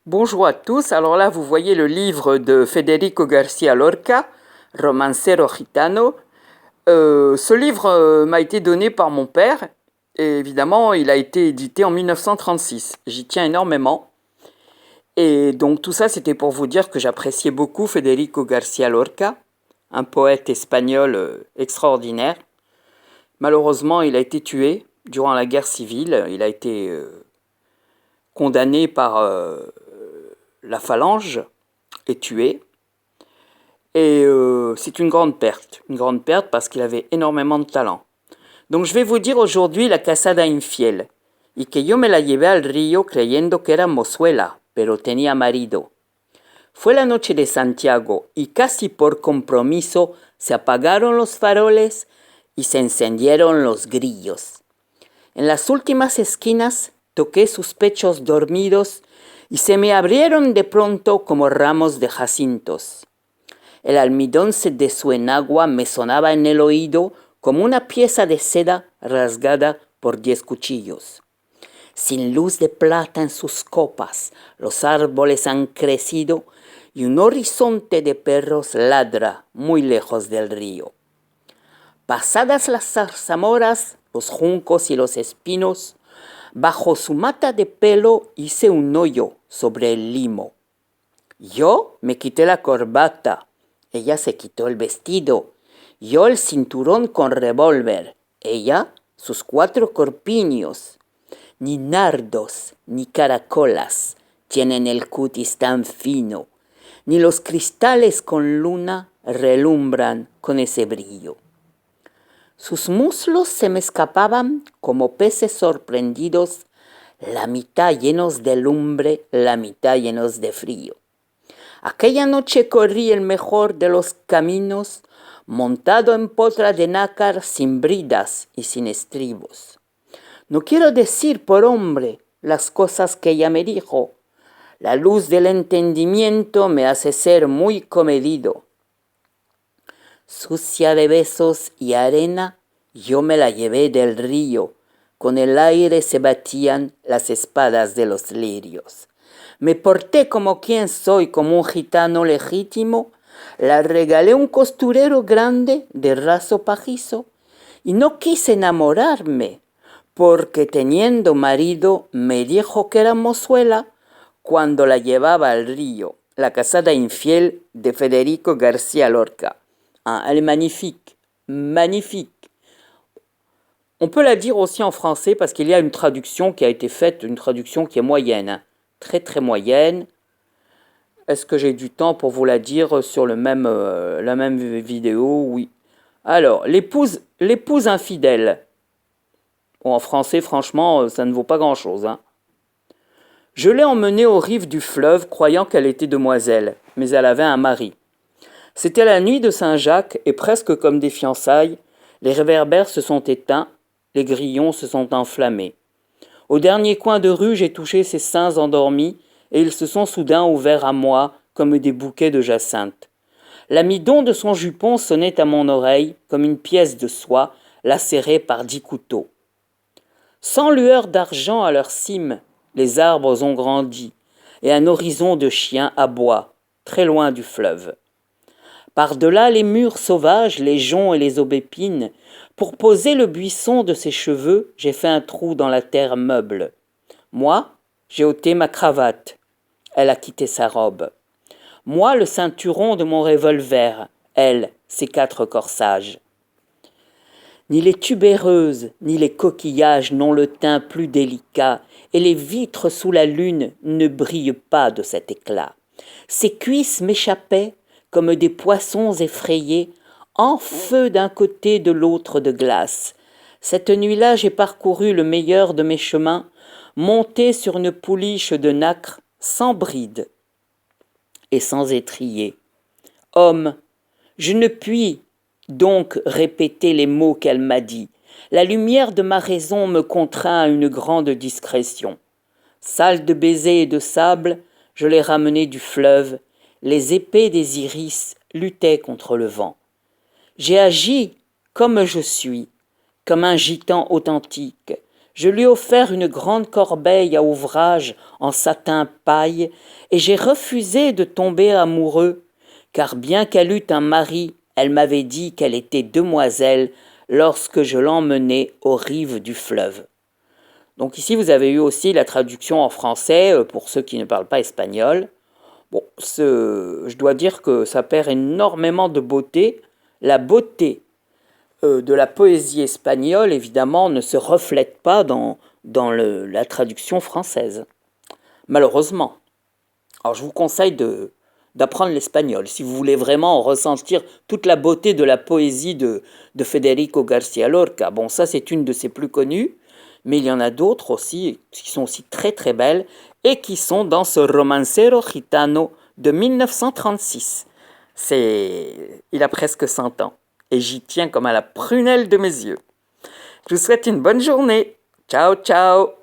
Bonjour à tous. Alors là, vous voyez le livre de Federico García Lorca, Romancero Gitano. Ce livre m'a été donné par mon père et évidemment, il a été édité en 1936. J'y tiens énormément. Et donc tout ça, c'était pour vous dire que j'appréciais beaucoup Federico García Lorca, un poète espagnol extraordinaire. Malheureusement, il a été tué durant la guerre civile. Il a été condamné par la phalange et tué. Et c'est une grande perte parce qu'il avait énormément de talent. Donc je vais vous dire aujourd'hui la casada infiel. Y que yo me la llevé al río creyendo que era mozuela, pero tenía marido. Fue la noche de Santiago y casi por compromiso se apagaron los faroles y se encendieron los grillos. En las últimas esquinas toqué sus pechos dormidos y se me abrieron de pronto como ramos de jacintos. El almidón de su enagua me sonaba en el oído como una pieza de seda rasgada por 10 cuchillos. Sin luz de plata en sus copas, los árboles han crecido y un horizonte de perros ladra muy lejos del río. Pasadas las zarzamoras, los juncos y los espinos, bajo su mata de pelo hice un hoyo sobre el limo. Yo me quité la corbata, ella se quitó el vestido, yo el cinturón con revólver, ella sus 4 corpiños. Ni nardos ni caracolas tienen el cutis tan fino, ni los cristales con luna relumbran con ese brillo. Sus muslos se me escapaban como peces sorprendidos, la mitad llenos de lumbre, la mitad llenos de frío. Aquella noche corrí el mejor de los caminos, montado en potra de nácar sin bridas y sin estribos. No quiero decir por hombre las cosas que ella me dijo. La luz del entendimiento me hace ser muy comedido. Sucia de besos y arena, yo me la llevé del río. Con el aire se batían las espadas de los lirios. Me porté como quien soy, como un gitano legítimo. La regalé un costurero grande de raso pajizo. Y no quise enamorarme, porque teniendo marido me dijo que era mozuela cuando la llevaba al río. La casada infiel de Federico García Lorca. Hein, elle est magnifique, magnifique. On peut la dire aussi en français parce qu'il y a une traduction qui a été faite, une traduction qui est moyenne, hein, très très moyenne. Est-ce que j'ai du temps pour vous la dire sur la même vidéo? Oui. Alors, l'épouse infidèle. Bon, en français, franchement, ça ne vaut pas grand-chose. Hein. Je l'ai emmenée aux rives du fleuve, croyant qu'elle était demoiselle, mais elle avait un mari. C'était la nuit de Saint-Jacques, et presque comme des fiançailles, les réverbères se sont éteints, les grillons se sont enflammés. Au dernier coin de rue, j'ai touché ses seins endormis, et ils se sont soudain ouverts à moi comme des bouquets de jacinthe. L'amidon de son jupon sonnait à mon oreille comme une pièce de soie lacérée par 10 couteaux. 100 lueurs d'argent à leur cime, les arbres ont grandi, et un horizon de chiens aboie, très loin du fleuve. Par-delà les murs sauvages, les joncs et les aubépines, pour poser le buisson de ses cheveux, j'ai fait un trou dans la terre meuble. Moi, j'ai ôté ma cravate. Elle a quitté sa robe. Moi, le ceinturon de mon revolver. Elle, ses 4 corsages. Ni les tubéreuses, ni les coquillages n'ont le teint plus délicat, et les vitres sous la lune ne brillent pas de cet éclat. Ses cuisses m'échappaient comme des poissons effrayés, en feu d'un côté de l'autre de glace. Cette nuit-là, j'ai parcouru le meilleur de mes chemins, monté sur une pouliche de nacre, sans bride et sans étrier. Homme, je ne puis donc répéter les mots qu'elle m'a dits. La lumière de ma raison me contraint à une grande discrétion. Sale de baisers et de sable, je l'ai ramenée du fleuve. Les épées des iris luttaient contre le vent. J'ai agi comme je suis, comme un gitan authentique. Je lui ai offert une grande corbeille à ouvrage en satin paille, et j'ai refusé de tomber amoureux, car bien qu'elle eût un mari, elle m'avait dit qu'elle était demoiselle lorsque je l'emmenai aux rives du fleuve. Donc ici, vous avez eu aussi la traduction en français pour ceux qui ne parlent pas espagnol. Bon, je dois dire que ça perd énormément de beauté. La beauté de la poésie espagnole, évidemment, ne se reflète pas dans la traduction française. Malheureusement. Alors, je vous conseille d'apprendre l'espagnol si vous voulez vraiment ressentir toute la beauté de la poésie de Federico García Lorca. Bon, ça, c'est une de ses plus connues, mais il y en a d'autres aussi qui sont aussi très très belles et qui sont dans ce Romancero Gitano de 1936. Il a presque 100 ans et j'y tiens comme à la prunelle de mes yeux. Je vous souhaite une bonne journée. Ciao, ciao!